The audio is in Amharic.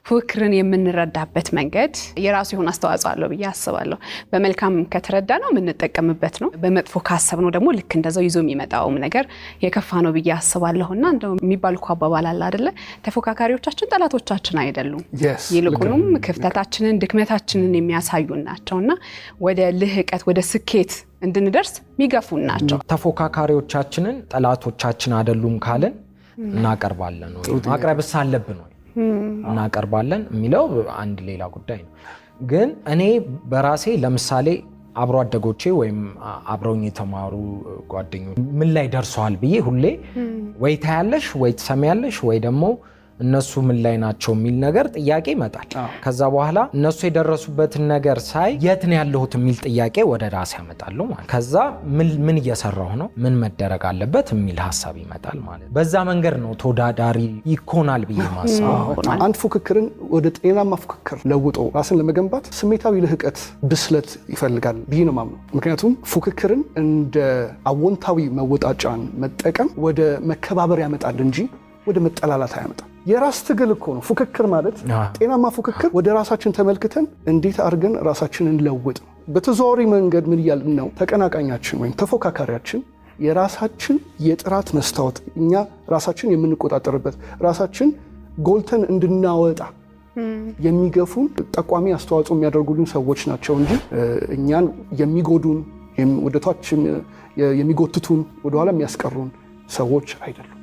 ፉክክርን የምንረዳበት መንገድ የራሱ የሆነ አስተዋጽኦ አለው ብዬ አስባለሁ። በመልካም ከተረዳ ነው የምንጠቀምበት ነው። በመጥፎ ካሰብነው ደግሞ ልክ እንደዛው ይዞ የሚመጣው ነገር የከፋ ነው ብዬ አስባለሁና እንደው የሚባል እኮ አባባል አለ አይደለ? ተፎካካሪዎቻችን ጠላቶቻችን አይደሉም። ይልቁንም ክፍተታችንን ድክመታችንን የሚያሳዩን ናቸውና ወደ ልህቀት ወደ ስኬት እንድንደርስ የሚገፉን ናቸው። ተፎካካሪዎቻችንን ጠላቶቻችን አይደሉም ካልን እናቀርባለን ወይ ማቅረብስ አለብን ወይ እናቀርባለን የሚለው አንድ ሌላ ጉዳይ ነው። ግን እኔ በራሴ ለምሳሌ አብሮ አደጎቼ ወይም አብረውኝ የተማሩ ጓደኞች ምን ላይ ደርሰዋል ብዬ ሁሌ ወይ ታያለሽ ወይ ትሰሚያለሽ ወይ ደግሞ እነሱ ምን ላይ ናቸው የሚል ነገር ጥያቄ ይመጣል። ከዛ በኋላ እነሱ የደረሱበትን ነገር ሳይ የት ነው ያለሁት የሚል ጥያቄ ወደ ራስ ያመጣሉ ማለት። ከዛ ምን እየሰራሁ ነው ምን መደረግ አለበት የሚል ሐሳብ ይመጣል ማለት። በዛ መንገድ ነው ተወዳዳሪ ይኮናል ብዬ ማስበው። አንድ ፉክክርን ወደ ጤናማ ፉክክር ለውጦ ራስን ለመገንባት ስሜታዊ ልህቀት ብስለት ይፈልጋል ብዬ ነው የማምነው። ምክንያቱም ፉክክርን እንደ አዎንታዊ መወጣጫን መጠቀም ወደ መከባበር ያመጣል እንጂ ወደ መጠላላት አያመጣም። የራስ ትግል እኮ ነው ፉክክር ማለት። ጤናማ ፉክክር ወደ ራሳችን ተመልክተን እንዴት አድርገን ራሳችንን ለውጥ ነው። በተዘዋዋሪ መንገድ ምን እያልን ነው? ተቀናቃኛችን ወይም ተፎካካሪያችን የራሳችን የጥራት መስታወት፣ እኛ ራሳችን የምንቆጣጠርበት ራሳችን ጎልተን እንድናወጣ የሚገፉን ጠቋሚ አስተዋጽኦ የሚያደርጉልን ሰዎች ናቸው እንጂ እኛን የሚጎዱን ወደ ታች የሚጎትቱን ወደኋላ የሚያስቀሩን ሰዎች አይደሉም።